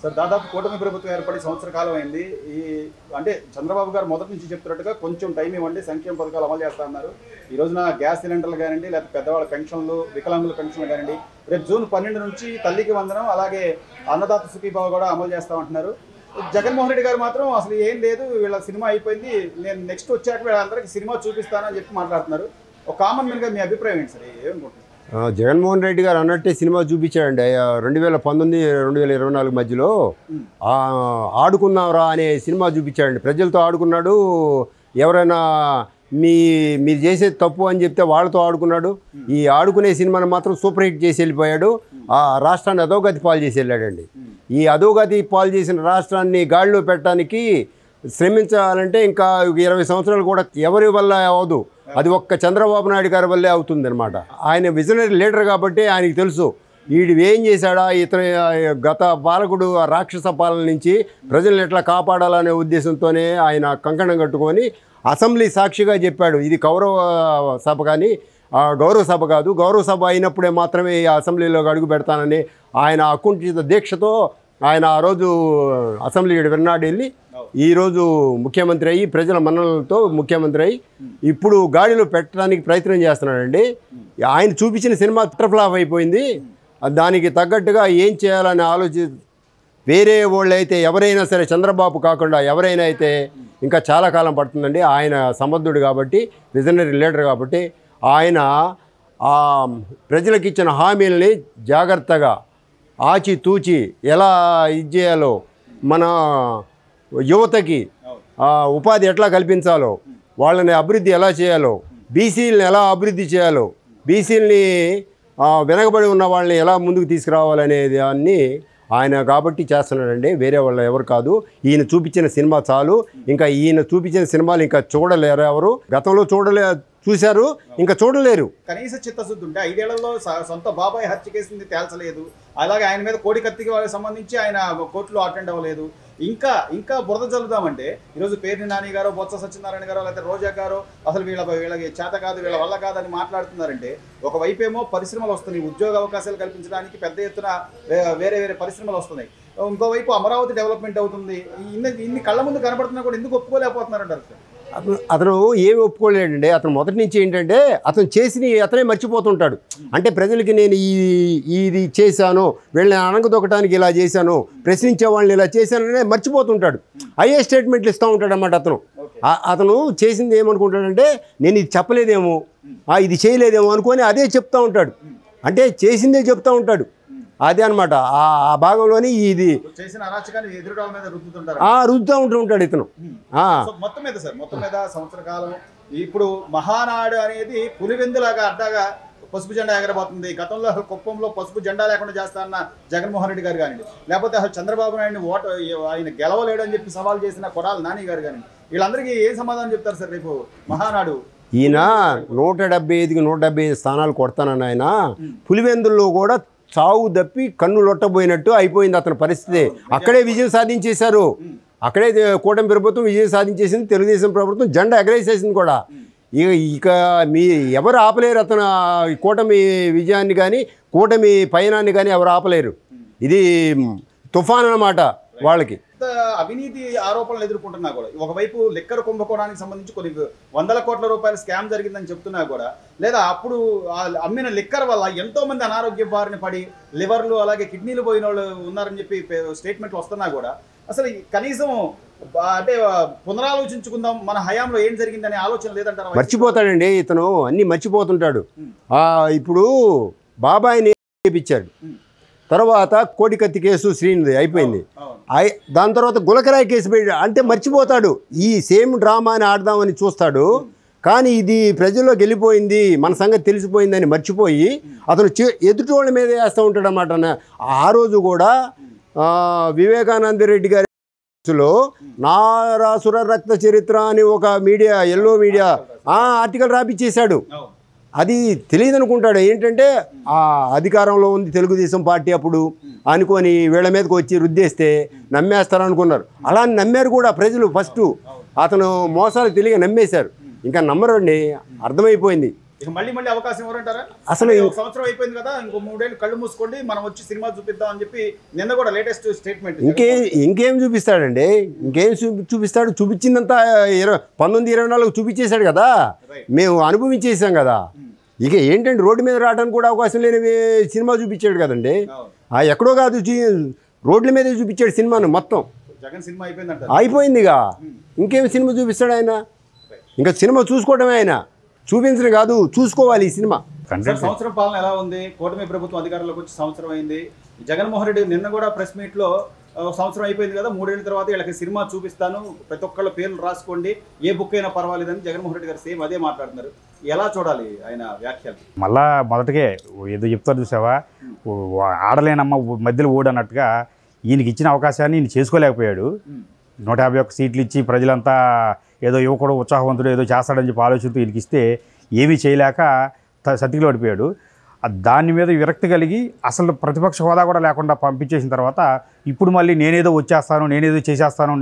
Sir దాదాపు కూటమి ప్రభుత్వం ఏర్పడి సంవత్సర కాలం అయింది. ఈ అంటే చంద్రబాబు గారు మొదటి నుంచి చెప్తున్నట్టుగా కొంచెం టైం ఇవ్వండి, సంక్షేమ పథకాలు అమలు చేస్తా అన్నారు. ఈ రోజున గ్యాస్ సిలిండర్లు కానివ్వండి, లేకపోతే పెద్దవాళ్ళ పెన్షన్లు, వికలాంగుల పెన్షన్లు కానివ్వండి, రేపు జూన్ 12 నుంచి తల్లికి వందనం, అలాగే అన్నదాత సుఖీభావ కూడా అమలు చేస్తామంటున్నారు. జగన్మోహన్ రెడ్డి గారు మాత్రం అసలు ఏం లేదు, వీళ్ళ సినిమా అయిపోయింది, నేను నెక్స్ట్ వచ్చాక వీళ్ళందరికీ సినిమా చూపిస్తానని చెప్పి మాట్లాడుతున్నారు. ఒక కామన్ మ్యాన్గా మీ అభిప్రాయం ఏంటి సార్? ఏమనుకుంటున్నారు? జగన్మోహన్ రెడ్డి గారు అన్నట్టే సినిమా చూపించాడండి. 2019, 2024 మధ్యలో ఆడుకున్నారా అనే సినిమా చూపించాడండి. ప్రజలతో ఆడుకున్నాడు. ఎవరైనా మీరు చేసేది తప్పు అని చెప్తే వాళ్ళతో ఆడుకున్నాడు. ఈ ఆడుకునే సినిమాను మాత్రం సూపర్ హిట్ చేసి వెళ్ళిపోయాడు. ఆ రాష్ట్రాన్ని అధోగతి పాలు చేసి వెళ్ళాడండి. ఈ అధోగతి పాలు చేసిన రాష్ట్రాన్ని గాడిలో పెట్టడానికి శ్రమించాలంటే ఇంకా 20 సంవత్సరాలు కూడా ఎవరి వల్ల అవ్వదు. అది ఒక్క చంద్రబాబు నాయుడు గారి వల్లే అవుతుంది అనమాట. ఆయన విజనరీ లీడర్ కాబట్టి ఆయనకి తెలుసు వీడు ఏం చేశాడా, ఇతను గత పాలకుడు రాక్షస పాలన నుంచి ప్రజలను ఎట్లా కాపాడాలనే ఉద్దేశంతోనే ఆయన కంకణం కట్టుకొని అసెంబ్లీ సాక్షిగా చెప్పాడు, ఇది కౌరవ సభ కానీ గౌరవ సభ కాదు, గౌరవ సభ అయినప్పుడే మాత్రమే ఈ అసెంబ్లీలోకి అడుగు పెడతానని ఆయన అకుంఠిత దీక్షతో ఆయన ఆ రోజు అసెంబ్లీ విన్నాడు వెళ్ళి ఈరోజు ముఖ్యమంత్రి అయ్యి ప్రజల మన్ననలతో ముఖ్యమంత్రి అయ్యి ఇప్పుడు గాడిలో పెట్టడానికి ప్రయత్నం చేస్తున్నాడండి. ఆయన చూపించిన సినిమా ఫ్లాప్ అయిపోయింది. దానికి తగ్గట్టుగా ఏం చేయాలని వేరే వాళ్ళు అయితే ఎవరైనా సరే చంద్రబాబు కాకుండా ఎవరైనా అయితే ఇంకా చాలా కాలం పడుతుందండి. ఆయన సమర్థుడు కాబట్టి, విజనరీ లీడర్ కాబట్టి ఆయన ప్రజలకు ఇచ్చిన హామీలని జాగ్రత్తగా ఆచితూచి ఎలా ఇది చేయాలో, మన యువతకి ఉపాధి ఎట్లా కల్పించాలో, వాళ్ళని అభివృద్ధి ఎలా చేయాలో, బీసీలని ఎలా అభివృద్ధి చేయాలో, బీసీలని వెనకబడి ఉన్న వాళ్ళని ఎలా ముందుకు తీసుకురావాలనే దాన్ని ఆయన కాబట్టి చేస్తున్నాడండి. వేరే వాళ్ళు ఎవరు కాదు. ఈయన చూపించిన సినిమా చాలు. ఇంకా ఈయన చూపించిన సినిమాలు ఇంకా చూడలేరు ఎవరు. గతంలో చూశారు, ఇంకా చూడలేరు. కనీస చిత్తశుద్ధి ఉంటే 5 ఏళ్లలో సొంత బాబాయ్ హత్య కేసుని తేల్చలేదు. అలాగే ఆయన మీద కోడి కత్తికి సంబంధించి ఆయన కోర్టులో అటెండ్ అవ్వలేదు. ఇంకా బురద చల్లుదామంటే ఈరోజు పేర్ని నాని గారు, బొత్స సత్యనారాయణ గారు, లేకపోతే రోజా గారు అసలు వీళ్ళకి చేత కాదు, వీళ్ళ వల్ల కాదని మాట్లాడుతున్నారంటే, ఒకవైపేమో పరిశ్రమలు వస్తున్నాయి, ఉద్యోగ అవకాశాలు కల్పించడానికి పెద్ద ఎత్తున వేరే పరిశ్రమలు వస్తున్నాయి. ఇంకోవైపు అమరావతి డెవలప్మెంట్ అవుతుంది. ఇన్ని కళ్ళ ముందు కనబడుతున్నా కూడా ఎందుకు ఒప్పుకోలేకపోతున్నారంటారు సార్? అతను ఏమి ఒప్పుకోలేడండి. అతను మొదటి నుంచి ఏంటంటే అతను అతనే మర్చిపోతుంటాడు. అంటే ప్రజలకి నేను ఇది చేశాను, వీళ్ళని అణగదొక్కడానికి ఇలా చేశాను, ప్రశ్నించే వాళ్ళని ఇలా చేశాననే మర్చిపోతుంటాడు. అయ్యే స్టేట్మెంట్లు ఇస్తూ ఉంటాడు అన్నమాట. అతను చేసింది ఏమనుకుంటాడంటే నేను ఇది చెప్పలేదేమో, ఇది చేయలేదేమో అనుకొని అదే చెప్తూ ఉంటాడు. అంటే చేసిందే చెప్తూ ఉంటాడు. అదే అనమాట. ఆ భాగంలోని ఇది రుద్దుతూ ఉంటాడు ఇతను. మొత్తం మీద సంవత్సర కాలం ఇప్పుడు మహానాడు అనేది పులివెందులాగా అడ్డాగా పసుపు జెండా ఎగరబోతుంది. గతంలో అసలు కుప్పంలో పసుపు జెండా లేకుండా చేస్తారన్న జగన్మోహన్ రెడ్డి గారు కానివ్వండి, లేకపోతే అసలు చంద్రబాబు నాయుడిని ఆయన గెలవలేడు అని చెప్పి సవాల్ చేసిన కొడాలి నాని గారు కానివ్వండి, వీళ్ళందరికీ ఏం సమాధానం చెప్తారు సార్ రేపు మహానాడు? ఈయన 175కి 175 స్థానాలు కొడతానని ఆయన పులివెందుల్లో కూడా చావు దప్పి కన్ను లొట్టబోయినట్టు అయిపోయింది అతని పరిస్థితి. అక్కడే విజయం సాధించేశారు. అక్కడే కూటమి ప్రభుత్వం విజయం సాధించేసింది. తెలుగుదేశం ప్రభుత్వం జెండా ఎగరేసేసింది కూడా. ఇక ఎవరు ఆపలేరు అతను కూటమి విజయాన్ని కానీ, కూటమి పయనాన్ని కానీ ఎవరు ఆపలేరు. ఇది తుఫాన్ అన్నమాట వాళ్ళకి. అవినీతి ఆరోపణలు ఎదుర్కొంటున్నా కూడా, ఒకవైపు లిక్కర్ కుంభకోణానికి సంబంధించి కొన్ని 100 కోట్ల రూపాయల స్కామ్ జరిగిందని చెప్తున్నా కూడా, లేదా అప్పుడు అమ్మిన లిక్కర్ వల్ల ఎంతో మంది అనారోగ్య బారిన పడి లివర్లు అలాగే కిడ్నీలు పోయిన వాళ్ళు ఉన్నారని చెప్పి స్టేట్మెంట్లు వస్తున్నా కూడా అసలు కనీసం అంటే పునరాలోచించుకుందాం మన హయాంలో ఏం జరిగిందనే ఆలోచన లేదంటారా? మర్చిపోతాడండి ఇతను, అన్ని మర్చిపోతుంటాడు. ఇప్పుడు బాబాయిని చేపించాడు, తర్వాత కోడికత్తి కేసు శ్రీనిధి అయిపోయింది. దాని తర్వాత గులకరాయి కేసు పెట్టి అంటే మర్చిపోతాడు. ఈ సేమ్ డ్రామాని ఆడదామని చూస్తాడు, కానీ ఇది ప్రజల్లోకి వెళ్ళిపోయింది, మన సంగతి తెలిసిపోయిందని మర్చిపోయి అతను ఎదుటి వాళ్ళ మీద వేస్తూ ఉంటాడు అన్నమాట. ఆ రోజు కూడా వివేకానంద రెడ్డి గారి లో నారాసుర రక్త చరిత్ర అని ఒక మీడియా, ఎల్లో మీడియా ఆర్టికల్ రాపిచ్చేశాడు. అది తెలియదు అనుకుంటాడు. ఏంటంటే ఆ అధికారంలో ఉంది తెలుగుదేశం పార్టీ అప్పుడు అనుకొని వీళ్ళ మీదకి వచ్చి రుద్దేస్తే నమ్మేస్తారు అనుకున్నారు. అలా నమ్మారు కూడా ప్రజలు. ఫస్ట్ అతను మోసాలు తెలియక నమ్మేశారు. ఇంకా నమ్మరండి, అర్థమైపోయింది. ఇక మళ్ళీ అవకాశం ఎవరంటారా? అసలు ఒక సంవత్సరం అయిపోయింది కదా, ఇంకో 3 ఏళ్ళు కళ్ళు మూసుకోండి, మనం వచ్చి సినిమా చూపిద్దాం అని చెప్పి నిన్న కూడా లేటెస్ట్ స్టేట్మెంట్. ఇంకేం చూపిస్తాడండి? ఇంకేం చూపిస్తాడు? చూపించిందంతా 1924 చూపించేశాడు కదా, మేము అనుభవించేసాం కదా. ఇక ఏంటంటే రోడ్డు మీద రావడానికి కూడా అవకాశం లేని సినిమా చూపించాడు కదండి. ఎక్కడో కాదు, రోడ్ల మీదే చూపించాడు సినిమాను మొత్తం. జగన్ సినిమా అయిపోయిందిగా, ఇంకేం సినిమా చూపిస్తాడు ఆయన? ఇంకా సినిమా చూసుకోవడమే, ఆయన చూపించడం కాదు, చూసుకోవాలి ఈ సినిమా. సంవత్సరం పాలన ఎలా ఉంది? కూటమి ప్రభుత్వం అధికారంలోకి వచ్చి సంవత్సరం అయింది. జగన్మోహన్ రెడ్డి నిన్న కూడా ప్రెస్ మీట్లో సంవత్సరం అయిపోయింది కదా, 3 ఏళ్ళ తర్వాత వీళ్ళకి సినిమా చూపిస్తాను, ప్రతి ఒక్కళ్ళ పేర్లు రాసుకోండి, ఏ బుక్ అయినా పర్వాలేదని జగన్మోహన్ రెడ్డి గారు సేమ్ అదే మాట్లాడుతున్నారు. ఎలా చూడాలి ఆయన వ్యాఖ్యలు? మళ్ళా మొదటికే ఏదో చెప్తారు చూసావా, ఆడలేనమ్మ మధ్యలో ఓడన్నట్టుగా ఈయనకి ఇచ్చిన అవకాశాన్ని ఈయన చేసుకోలేకపోయాడు. 151 సీట్లు ఇచ్చి ప్రజలంతా ఏదో యువకుడు ఉత్సాహవంతుడు ఏదో చేస్తాడని చెప్పి ఆలోచనతో ఈయనకి ఇస్తే ఏమీ చేయలేక సతికిలో పడిపోయాడు. దాని మీద విరక్తి కలిగి అసలు ప్రతిపక్ష హోదా కూడా లేకుండా పంపించేసిన తర్వాత ఇప్పుడు మళ్ళీ నేనేదో వచ్చేస్తాను, నేనేదో చేసేస్తాను,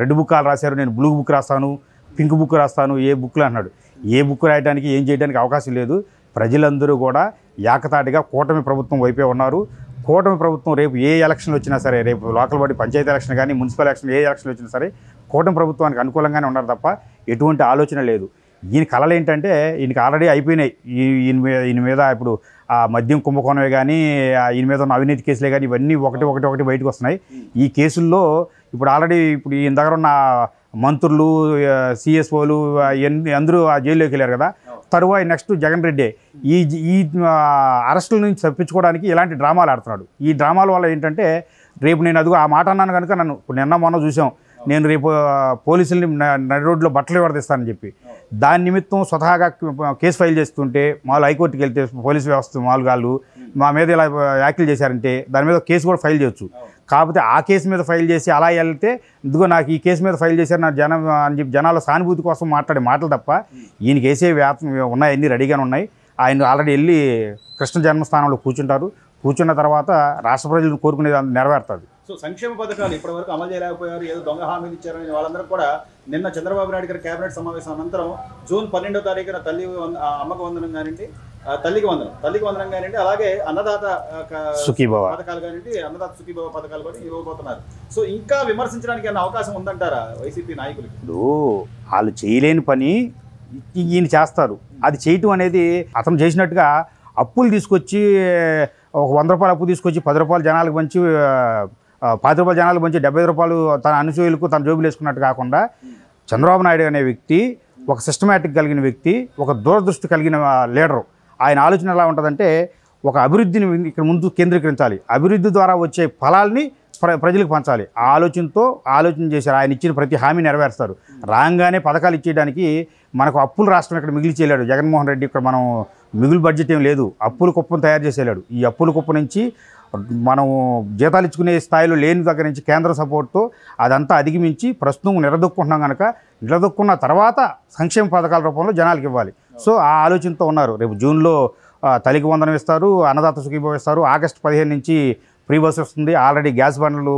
రెడ్ బుక్లు రాశారు, నేను బ్లూ బుక్ రాస్తాను, పింక్ బుక్ రాస్తాను, ఏ బుక్లు అన్నాడు. ఏ బుక్ రాయడానికి ఏం చేయడానికి అవకాశం లేదు. ప్రజలందరూ కూడా ఏకతాటిగా కూటమి ప్రభుత్వం వైపే ఉన్నారు. కూటమి ప్రభుత్వం రేపు ఏ ఎలక్షన్లు వచ్చినా సరే, రేపు లోకల్ బాడీ పంచాయతీ ఎలక్షన్ కానీ మున్సిపల్ ఎలక్షన్ ఏ ఎలక్షన్లు వచ్చినా సరే కూటమి ప్రభుత్వానికి అనుకూలంగానే ఉన్నారు తప్ప ఎటువంటి ఆలోచన లేదు. ఈయన కళలు ఏంటంటే ఈయనకి ఆల్రెడీ అయిపోయినాయి. ఈయన మీద ఇప్పుడు ఆ మద్యం కుంభకోణమే కానీ, ఈయన మీద ఉన్న అవినీతి కేసులే కానీ ఇవన్నీ ఒకటి బయటకు వస్తున్నాయి. ఈ కేసుల్లో ఇప్పుడు ఆల్రెడీ ఈయన దగ్గర ఉన్న మంత్రులు, సిఎస్ఓలు అందరూ ఆ జైల్లోకి వెళ్ళారు కదా. తరువాత నెక్స్ట్ జగన్ రెడ్డి ఈ అరెస్టుల నుంచి తప్పించుకోవడానికి ఇలాంటి డ్రామాలు ఆడుతున్నాడు. ఈ డ్రామాల వల్ల ఏంటంటే రేపు నేను అదిగో ఆ మాట అన్నాను కనుక నన్ను నిన్న మొన్న చూసాం, నేను రేపు పోలీసుల్ని నడి రోడ్లో బట్టలు ఎవరిస్తానని చెప్పి దాని నిమిత్తం స్వతహాగా కేసు ఫైల్ చేస్తుంటే మామూలు హైకోర్టుకి వెళ్తే పోలీసు వ్యవస్థ మామూలుగాళ్ళు మా మీద ఇలా వ్యాఖ్యలు చేశారంటే దాని మీద కేసు కూడా ఫైల్ చేయొచ్చు. కాకపోతే ఆ కేసు మీద ఫైల్ చేసి అలా వెళ్తే ఇదిగో నాకు ఈ కేసు మీద ఫైల్ చేశారు నా జనం అని చెప్పి జనాల సానుభూతి కోసం మాట్లాడే మాటలు తప్ప ఈయనకి వేసే ఉన్నాయి, అన్నీ రెడీగానే ఉన్నాయి. ఆయన ఆల్రెడీ వెళ్ళి కృష్ణ జన్మస్థానంలో కూర్చున్న తర్వాత రాష్ట్ర ప్రజలను కోరుకునేది నెరవేరుతుంది. సో సంక్షేమ పథకాలు ఇప్పటివరకు అమలు చేయలేకపోయారు, ఏదో దొంగ హామీలు ఇచ్చారని వాళ్ళందరూ కూడా నిన్న చంద్రబాబు నాయుడు గారి కేబినెట్ సమావేశం అనంతరం జూన్ 12వ తారీఖున అమ్మకు వందనం కానివ్వండి, తల్లికి వందనం కానివ్వండి, అలాగే అన్నదాత సుఖీభవ పథకాలు కానివ్వండి, అన్నదాత సుఖీభవ పథకాలు కూడా ఇవ్వబోతున్నారు. సో ఇంకా విమర్శించడానికి ఏమైనా అవకాశం ఉందంటారా వైసీపీ నాయకులకి? ఇప్పుడు వాళ్ళు చేయలేని పని ఈయన చేస్తారు. అది చేయటం అనేది అతను చేసినట్టుగా అప్పులు తీసుకొచ్చి ఒక 100 రూపాయలు అప్పు తీసుకొచ్చి 10 రూపాయలు జనాలకు పంచి 10 రూపాయలు జనాలకు పంచి 75 రూపాయలు తన అనుచరులకు తన జోబులు వేసుకున్నట్టు కాకుండా చంద్రబాబు నాయుడు అనే వ్యక్తి ఒక సిస్టమేటిక్ కలిగిన వ్యక్తి, ఒక దూరదృష్టి కలిగిన లీడరు. ఆయన ఆలోచన ఎలా ఉంటుందంటే ఒక అభివృద్ధిని ఇక్కడ ముందు కేంద్రీకరించాలి, అభివృద్ధి ద్వారా వచ్చే ఫలాల్ని ప్రజలకు పంచాలి. ఆ ఆలోచన చేశారు. ఆయన ఇచ్చిన ప్రతి హామీ నెరవేరుస్తారు. రాగానే పథకాలు ఇచ్చేయడానికి మనకు అప్పుల రాష్ట్రం ఇక్కడ మిగిలి చేయలేడు జగన్మోహన్ రెడ్డి. ఇక్కడ మనం మిగులు బడ్జెట్ ఏం లేదు, అప్పుల కుప్పను తయారు చేసేలాడు. ఈ అప్పుల కుప్ప నుంచి మనం జీతాలు ఇచ్చుకునే స్థాయిలో లేని దగ్గర నుంచి కేంద్ర సపోర్ట్తో అదంతా అధిగమించి ప్రస్తుతం నిలదొక్కుంటున్నాం కనుక నిలదొక్కున్న తర్వాత సంక్షేమ పథకాల రూపంలో జనాలకు ఇవ్వాలి. సో ఆ ఆలోచనతో ఉన్నారు. రేపు జూన్లో తల్లికి వందనం ఇస్తారు, అన్నదాత సుఖీభవ ఇస్తారు. ఆగస్టు 15 నుంచి ఫ్రీ బస్ వస్తుంది. ఆల్రెడీ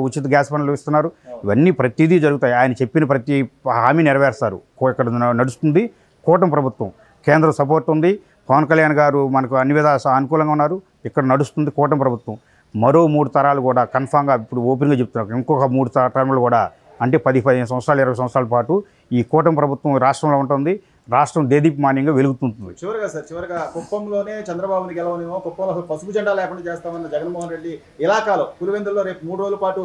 ఉచిత గ్యాస్ బండ్లు ఇస్తున్నారు. ఇవన్నీ ప్రతిదీ జరుగుతాయి. ఆయన చెప్పిన ప్రతి హామీ నెరవేరుస్తారు. ఇక్కడ నడుస్తుంది కూటమి ప్రభుత్వం, కేంద్ర సపోర్ట్ ఉంది. పవన్ కళ్యాణ్ గారు మనకు అన్ని విధాలు అనుకూలంగా ఉన్నారు. ఇక్కడ నడుస్తుంది కూటమి ప్రభుత్వం. మరో 3 తరాలు కూడా కన్ఫామ్గా ఇప్పుడు ఓపెన్గా చెప్తున్నారు. ఇంకొక 3 టర్ములు కూడా అంటే 10-15 సంవత్సరాలు 20 సంవత్సరాల పాటు ఈ కూటమి ప్రభుత్వం రాష్ట్రంలో ఉంటుంది. రాష్ట్రం దేదీప్యమానంగా వెలుగుతుంటుంది. చివరిగా కుప్పంలోనే చంద్రబాబుని గెలవనేమో, కుప్పంలో అసలు పసుపు జెండా లేకుండా చేస్తామన్న జగన్మోహన్ రెడ్డి ఇలాకాలో పులివెందుల్లో రేపు 3 రోజుల పాటు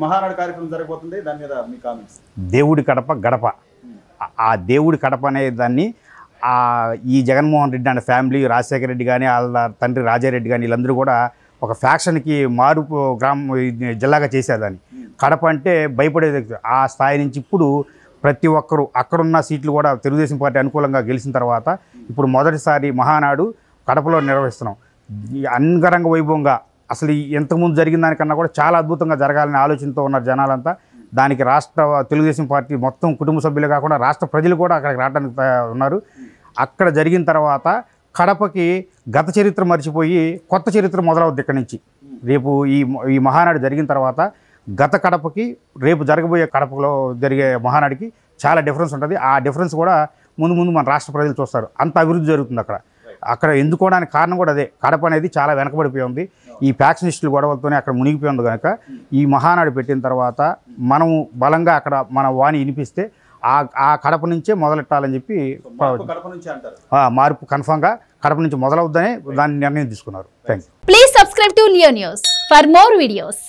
మహానాడు కార్యక్రమం జరగబోతుంది. దాని మీద మీ కామెంట్స్? దేవుడి గడప ఆ దేవుడి కడప అనే దాన్ని ఈ జగన్మోహన్ రెడ్డి అనే ఫ్యామిలీ, రాజశేఖర రెడ్డి కానీ వాళ్ళ తండ్రి రాజారెడ్డి కానీ వీళ్ళందరూ కూడా ఒక ఫ్యాక్షన్కి మారుపు జిల్లాగా చేసేదాన్ని. కడప అంటే భయపడేది. ఆ స్థాయి నుంచి ఇప్పుడు ప్రతి ఒక్కరూ అక్కడున్న సీట్లు కూడా తెలుగుదేశం పార్టీ అనుకూలంగా గెలిచిన తర్వాత ఇప్పుడు మొదటిసారి మహానాడు కడపలో నిర్వహిస్తున్నాం. అంగరంగ వైభవంగా అసలు ఇంతకుముందు జరిగిన దానికన్నా కూడా చాలా అద్భుతంగా జరగాలనే ఆలోచనతో ఉన్నారు జనాలంతా. దానికి రాష్ట్ర తెలుగుదేశం పార్టీ మొత్తం కుటుంబ సభ్యులు కాకుండా రాష్ట్ర ప్రజలు కూడా అక్కడికి రావడానికి ఉన్నారు. అక్కడ జరిగిన తర్వాత కడపకి గత చరిత్ర మర్చిపోయి కొత్త చరిత్ర మొదలవుద్ది. ఇక్కడి నుంచి రేపు ఈ మహానాడు జరిగిన తర్వాత గత కడపకి రేపు జరగబోయే కడపలో జరిగే మహానాడికి చాలా డిఫరెన్స్ ఉంటుంది. ఆ డిఫరెన్స్ కూడా ముందు ముందు మన రాష్ట్ర ప్రజలు చూస్తారు. అంత అభివృద్ధి జరుగుతుంది అక్కడ ఎందుకోవడానికి కారణం కూడా అదే. కడప అనేది చాలా వెనకబడిపోయి ఉంది. ఈ ఫ్యాక్షనిస్టుల గొడవలతోనే అక్కడ మునిగిపోయింది కనుక ఈ మహానాడు పెట్టిన తర్వాత మనము బలంగా అక్కడ మన వాణి వినిపిస్తే ఆ కడప నుంచే మొదలెట్టాలని చెప్పి మార్పు కన్ఫామ్గా కడప నుంచి మొదలవుద్దనే దాని నిర్ణయం తీసుకున్నారు. Thank you. Please subscribe to Leo news for more videos.